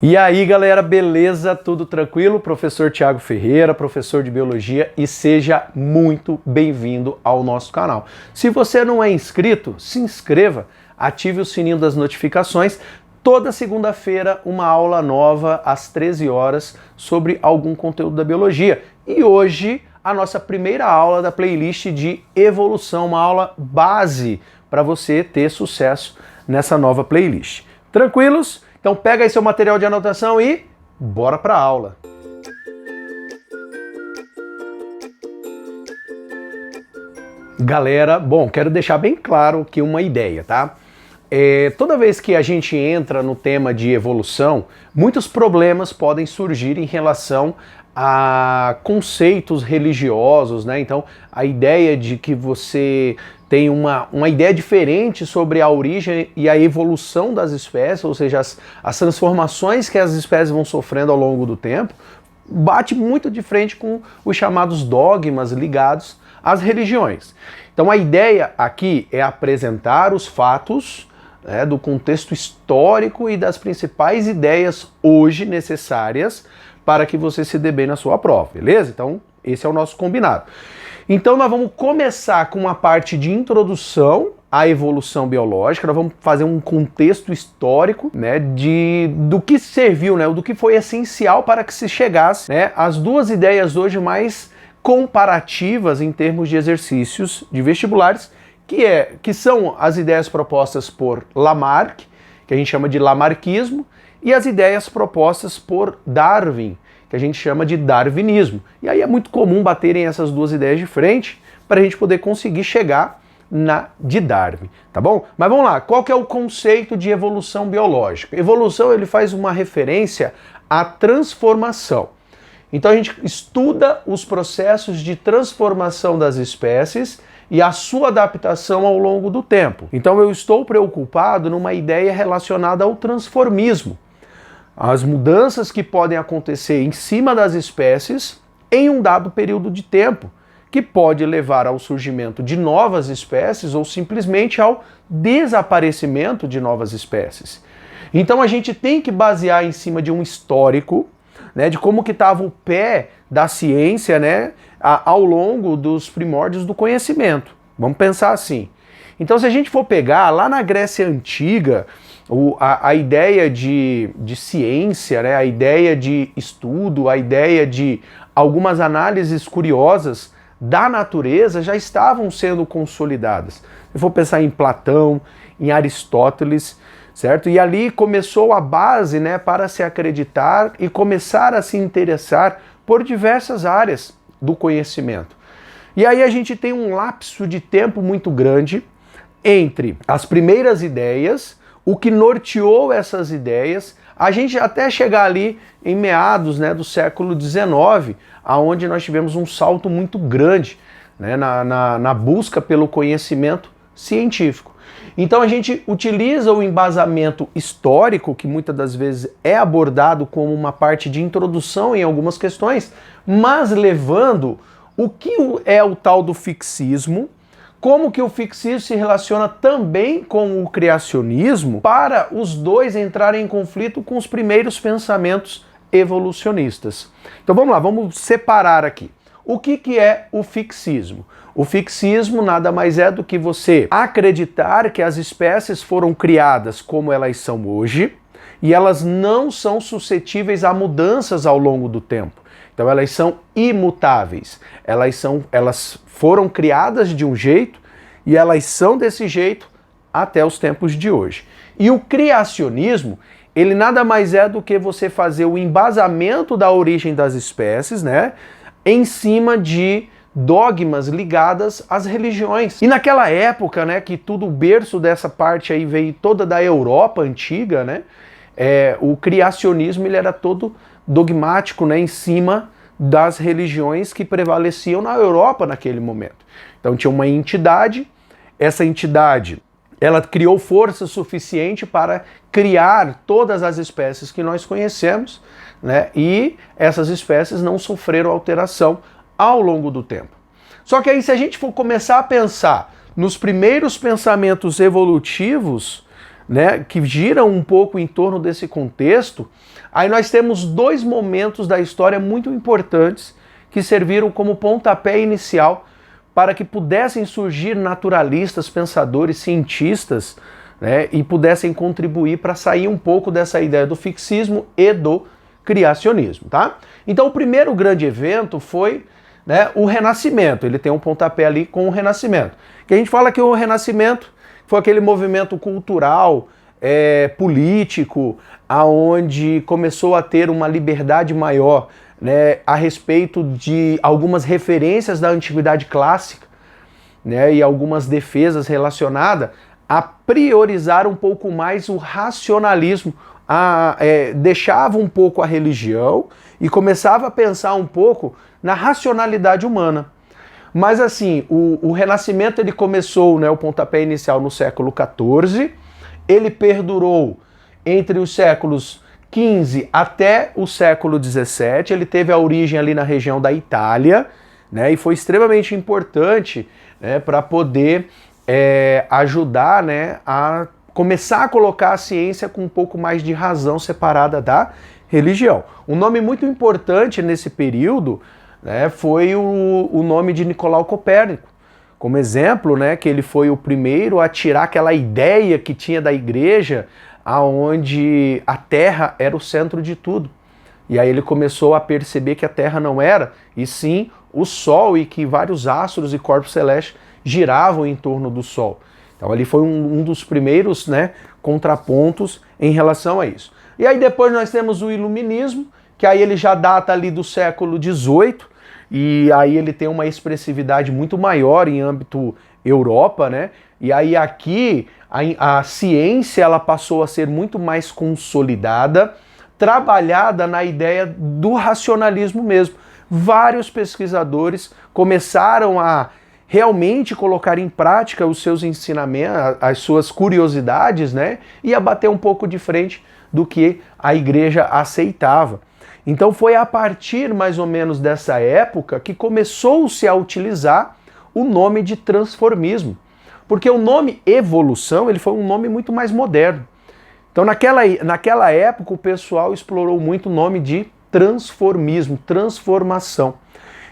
E aí galera, beleza? Tudo tranquilo? Professor Thiago Ferreira, professor de Biologia, e seja muito bem-vindo ao nosso canal. Se você não é inscrito, se inscreva, ative o sininho das notificações. Toda segunda-feira uma aula nova às 13 horas sobre algum conteúdo da Biologia. E hoje a nossa primeira aula da playlist de evolução, uma aula base para você ter sucesso nessa nova playlist. Tranquilos? Então pega aí seu material de anotação e bora para a aula. Galera, bom, quero deixar bem claro aqui uma ideia, tá? Toda vez que a gente entra no tema de evolução, muitos problemas podem surgir em relação a conceitos religiosos, né? Então, a ideia de que você tem uma ideia diferente sobre a origem e a evolução das espécies, ou seja, as transformações que as espécies vão sofrendo ao longo do tempo, bate muito de frente com os chamados dogmas ligados às religiões. Então a ideia aqui é apresentar os fatos, né, do contexto histórico e das principais ideias hoje necessárias para que você se dê bem na sua prova, beleza? Então esse é o nosso combinado. Então nós vamos começar com uma parte de introdução à evolução biológica, nós vamos fazer um contexto histórico, né, do que serviu, né, do que foi essencial para que se chegasse, né, às duas ideias hoje mais comparativas em termos de exercícios de vestibulares, que são as ideias propostas por Lamarck, que a gente chama de lamarquismo, e as ideias propostas por Darwin, que a gente chama de darwinismo. E aí é muito comum baterem essas duas ideias de frente para a gente poder conseguir chegar na de Darwin, tá bom? Mas vamos lá, qual que é o conceito de evolução biológica? Evolução, ele faz uma referência à transformação. Então a gente estuda os processos de transformação das espécies e a sua adaptação ao longo do tempo. Então eu estou preocupado numa ideia relacionada ao transformismo, as mudanças que podem acontecer em cima das espécies em um dado período de tempo, que pode levar ao surgimento de novas espécies ou simplesmente ao desaparecimento de novas espécies. Então a gente tem que basear em cima de um histórico, né, de como que estava o pé da ciência, né, ao longo dos primórdios do conhecimento. Vamos pensar assim. Então se a gente for pegar lá na Grécia Antiga, a ideia de ciência, né, a ideia de estudo, a ideia de algumas análises curiosas da natureza já estavam sendo consolidadas. Eu vou pensar em Platão, em Aristóteles, certo? E ali começou a base, né, para se acreditar e começar a se interessar por diversas áreas do conhecimento. E aí a gente tem um lapso de tempo muito grande entre as primeiras ideias, o que norteou essas ideias, a gente até chegar ali em meados, né, do século XIX, aonde nós tivemos um salto muito grande, né, na busca pelo conhecimento científico. Então a gente utiliza o embasamento histórico, que muitas das vezes é abordado como uma parte de introdução em algumas questões, mas levando o que é o tal do fixismo, como que o fixismo se relaciona também com o criacionismo, para os dois entrarem em conflito com os primeiros pensamentos evolucionistas. Então vamos lá, vamos separar aqui. O que é o fixismo? O fixismo nada mais é do que você acreditar que as espécies foram criadas como elas são hoje e elas não são suscetíveis a mudanças ao longo do tempo. Então elas são imutáveis, elas foram criadas de um jeito e elas são desse jeito até os tempos de hoje. E o criacionismo, ele nada mais é do que você fazer o embasamento da origem das espécies, né, em cima de dogmas ligadas às religiões. E naquela época, né, que tudo o berço dessa parte aí veio toda da Europa antiga, né, o criacionismo ele era todo dogmático, né, em cima das religiões que prevaleciam na Europa naquele momento. Então tinha uma entidade, essa entidade ela criou força suficiente para criar todas as espécies que nós conhecemos, né, e essas espécies não sofreram alteração ao longo do tempo. Só que aí se a gente for começar a pensar nos primeiros pensamentos evolutivos, né, que giram um pouco em torno desse contexto, aí nós temos dois momentos da história muito importantes que serviram como pontapé inicial para que pudessem surgir naturalistas, pensadores, cientistas, né, e pudessem contribuir para sair um pouco dessa ideia do fixismo e do criacionismo, tá? Então o primeiro grande evento foi, né, o Renascimento. Ele tem um pontapé ali com o Renascimento. Que a gente fala que o Renascimento foi aquele movimento cultural, político, aonde começou a ter uma liberdade maior, né, a respeito de algumas referências da antiguidade clássica, né, e algumas defesas relacionadas a priorizar um pouco mais o racionalismo, deixava um pouco a religião e começava a pensar um pouco na racionalidade humana. Mas assim, o Renascimento ele começou, né, o pontapé inicial no século XIV, ele perdurou entre os séculos XV até o século XVII, ele teve a origem ali na região da Itália, né, e foi extremamente importante, né, para poder ajudar, né, a começar a colocar a ciência com um pouco mais de razão separada da religião. Um nome muito importante nesse período, né, foi o nome de Nicolau Copérnico. Como exemplo, né, que ele foi o primeiro a tirar aquela ideia que tinha da igreja, aonde a Terra era o centro de tudo. E aí ele começou a perceber que a Terra não era, e sim o Sol, e que vários astros e corpos celestes giravam em torno do Sol. Então ali foi um dos primeiros, né, contrapontos em relação a isso. E aí depois nós temos o Iluminismo, que aí ele já data ali do século XVIII, e aí ele tem uma expressividade muito maior em âmbito Europa, né? E aí aqui a ciência ela passou a ser muito mais consolidada, trabalhada na ideia do racionalismo mesmo. Vários pesquisadores começaram a realmente colocar em prática os seus ensinamentos, as suas curiosidades, né? E a bater um pouco de frente do que a igreja aceitava. Então foi a partir mais ou menos dessa época que começou-se a utilizar o nome de transformismo. Porque o nome evolução ele foi um nome muito mais moderno. Então naquela época o pessoal explorou muito o nome de transformismo, transformação.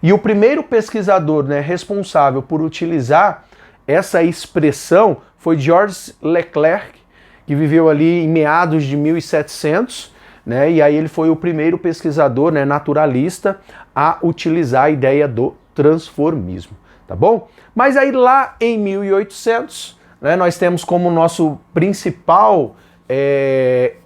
E o primeiro pesquisador, né, responsável por utilizar essa expressão foi Georges Leclerc, que viveu ali em meados de 1700, né, e aí ele foi o primeiro pesquisador, né, naturalista a utilizar a ideia do transformismo, tá bom? Mas aí lá em 1800, né, nós temos como nosso principal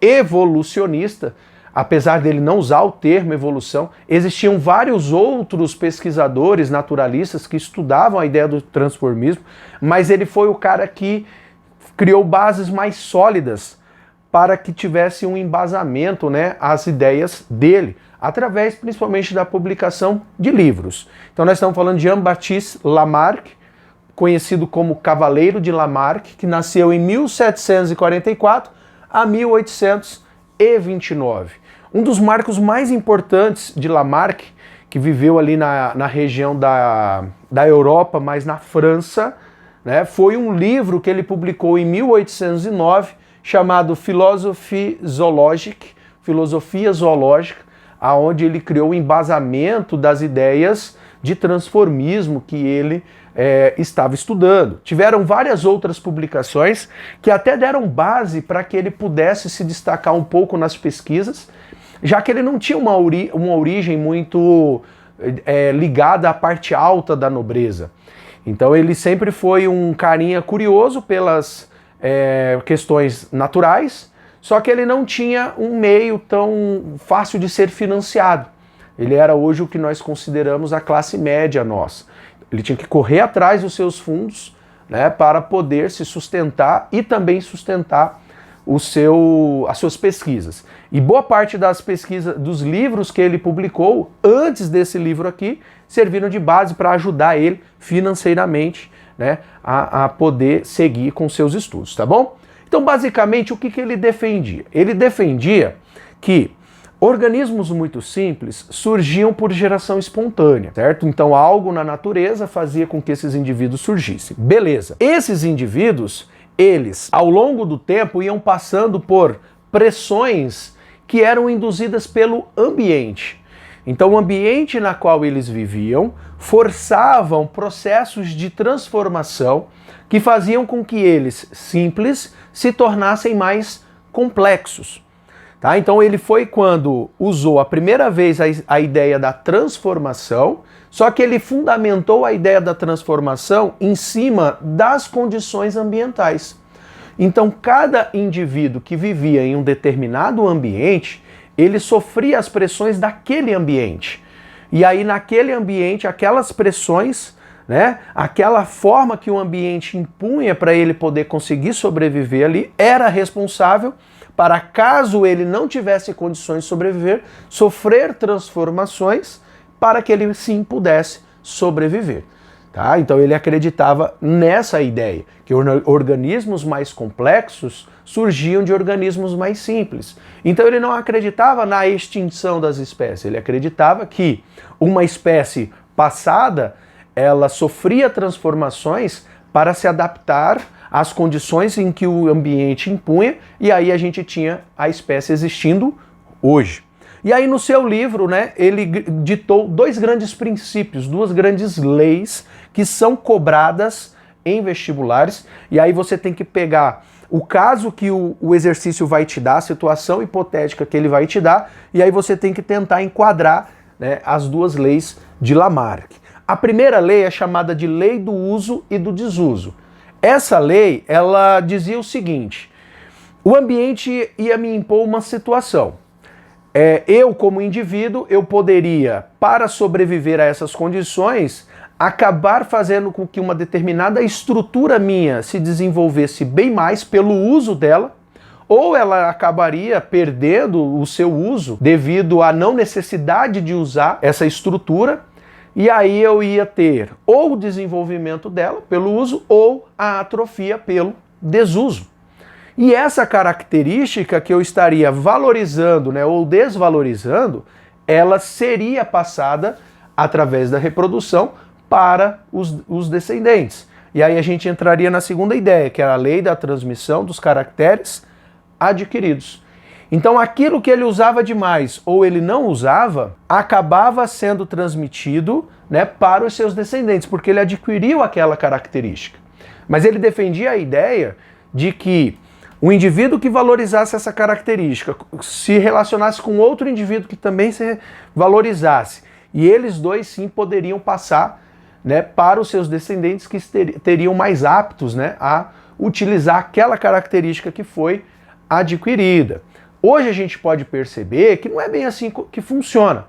evolucionista, apesar dele não usar o termo evolução, existiam vários outros pesquisadores naturalistas que estudavam a ideia do transformismo, mas ele foi o cara que criou bases mais sólidas para que tivesse um embasamento, né, às ideias dele, através principalmente da publicação de livros. Então nós estamos falando de Jean-Baptiste Lamarck, conhecido como Cavaleiro de Lamarck, que nasceu em 1744 a 1829. Um dos marcos mais importantes de Lamarck, que viveu ali na região da Europa, mas na França, né, foi um livro que ele publicou em 1809, chamado Philosophie Zoologique, Filosofia Zoológica, aonde ele criou o embasamento das ideias de transformismo que ele estava estudando. Tiveram várias outras publicações que até deram base para que ele pudesse se destacar um pouco nas pesquisas, já que ele não tinha uma origem muito ligada à parte alta da nobreza. Então ele sempre foi um carinha curioso pelas questões naturais, só que ele não tinha um meio tão fácil de ser financiado. Ele era hoje o que nós consideramos a classe média nossa. Ele tinha que correr atrás dos seus fundos, né, para poder se sustentar e também sustentar as suas pesquisas. E boa parte das pesquisas, dos livros que ele publicou antes desse livro aqui, serviram de base para ajudar ele financeiramente, né, a poder seguir com seus estudos, tá bom? Então, basicamente, o que ele defendia? Ele defendia que organismos muito simples surgiam por geração espontânea, certo? Então algo na natureza fazia com que esses indivíduos surgissem. Beleza. Esses indivíduos, eles, ao longo do tempo, iam passando por pressões que eram induzidas pelo ambiente. Então, o ambiente na qual eles viviam forçavam processos de transformação que faziam com que eles, simples, se tornassem mais complexos. Tá? Então, ele foi quando usou a primeira vez a ideia da transformação, só que ele fundamentou a ideia da transformação em cima das condições ambientais. Então, cada indivíduo que vivia em um determinado ambiente, ele sofria as pressões daquele ambiente. E aí, naquele ambiente, aquelas pressões, né, aquela forma que o ambiente impunha para ele poder conseguir sobreviver ali, era responsável para, caso ele não tivesse condições de sobreviver, sofrer transformações para que ele sim pudesse sobreviver. Tá? Então ele acreditava nessa ideia, que organismos mais complexos surgiam de organismos mais simples. Então ele não acreditava na extinção das espécies, ele acreditava que uma espécie passada, ela sofria transformações para se adaptar às condições em que o ambiente impunha, e aí a gente tinha a espécie existindo hoje. E aí no seu livro, né, ele ditou dois grandes princípios, duas grandes leis que são cobradas em vestibulares, e aí você tem que pegar o caso que o exercício vai te dar, a situação hipotética que ele vai te dar, e aí você tem que tentar enquadrar, né, as duas leis de Lamarck. A primeira lei é chamada de lei do uso e do desuso. Essa lei, ela dizia o seguinte: o ambiente ia me impor uma situação. Eu, como indivíduo, eu poderia, para sobreviver a essas condições, acabar fazendo com que uma determinada estrutura minha se desenvolvesse bem mais pelo uso dela, ou ela acabaria perdendo o seu uso devido à não necessidade de usar essa estrutura, e aí eu ia ter ou o desenvolvimento dela pelo uso ou a atrofia pelo desuso. E essa característica que eu estaria valorizando, né, ou desvalorizando, ela seria passada através da reprodução para os descendentes. E aí a gente entraria na segunda ideia, que era a lei da transmissão dos caracteres adquiridos. Então aquilo que ele usava demais ou ele não usava, acabava sendo transmitido, né, para os seus descendentes, porque ele adquiriu aquela característica. Mas ele defendia a ideia de que o indivíduo que valorizasse essa característica se relacionasse com outro indivíduo que também se valorizasse. E eles dois sim poderiam passar, né, para os seus descendentes que teriam mais aptos, né, a utilizar aquela característica que foi adquirida. Hoje a gente pode perceber que não é bem assim que funciona.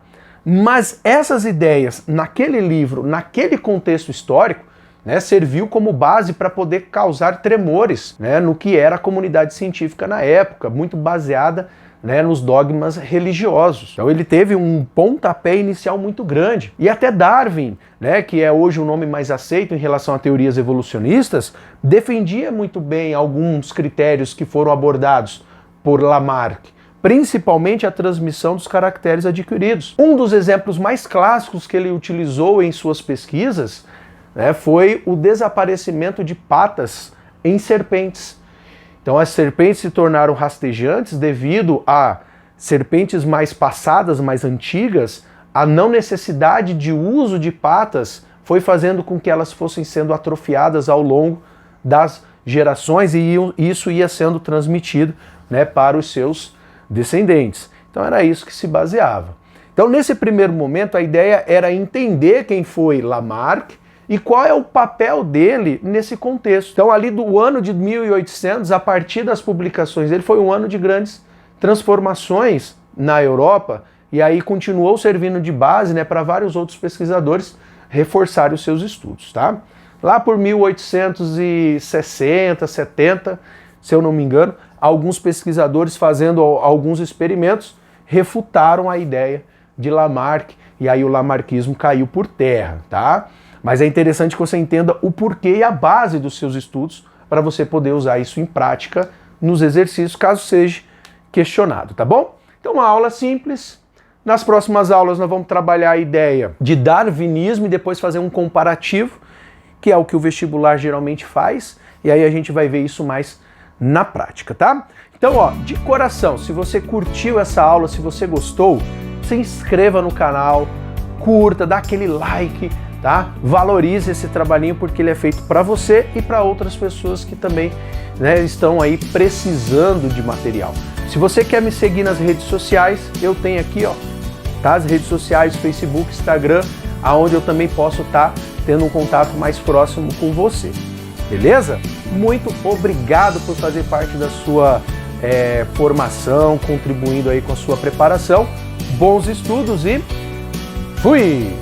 Mas essas ideias, naquele livro, naquele contexto histórico, né, serviu como base para poder causar tremores, né, no que era a comunidade científica na época, muito baseada, né, nos dogmas religiosos. Então ele teve um pontapé inicial muito grande. E até Darwin, né, que é hoje o nome mais aceito em relação a teorias evolucionistas, defendia muito bem alguns critérios que foram abordados por Lamarck, principalmente a transmissão dos caracteres adquiridos. Um dos exemplos mais clássicos que ele utilizou em suas pesquisas, né, foi o desaparecimento de patas em serpentes. Então as serpentes se tornaram rastejantes devido a serpentes mais passadas, mais antigas, a não necessidade de uso de patas foi fazendo com que elas fossem sendo atrofiadas ao longo das gerações e isso ia sendo transmitido, né, para os seus descendentes. Então era isso que se baseava. Então nesse primeiro momento a ideia era entender quem foi Lamarck e qual é o papel dele nesse contexto. Então ali do ano de 1800, a partir das publicações dele, foi um ano de grandes transformações na Europa e aí continuou servindo de base, né, para vários outros pesquisadores reforçarem os seus estudos. Tá? Lá por 1860, 70, se eu não me engano, alguns pesquisadores fazendo alguns experimentos refutaram a ideia de Lamarck e aí o lamarckismo caiu por terra, tá? Mas é interessante que você entenda o porquê e a base dos seus estudos para você poder usar isso em prática nos exercícios, caso seja questionado, tá bom? Então uma aula simples. Nas próximas aulas nós vamos trabalhar a ideia de darwinismo e depois fazer um comparativo. que é o que o vestibular geralmente faz, e aí a gente vai ver isso mais na prática, tá? Então, ó, de coração, se você curtiu essa aula, se você gostou, se inscreva no canal, curta, dá aquele like, tá? Valorize esse trabalhinho porque ele é feito para você e para outras pessoas que também, né, estão aí precisando de material. Se você quer me seguir nas redes sociais, eu tenho aqui, ó, tá? As redes sociais, Facebook, Instagram, aonde eu também posso estar tendo um contato mais próximo com você. Beleza? Muito obrigado por fazer parte da sua formação, contribuindo aí com a sua preparação. Bons estudos e fui!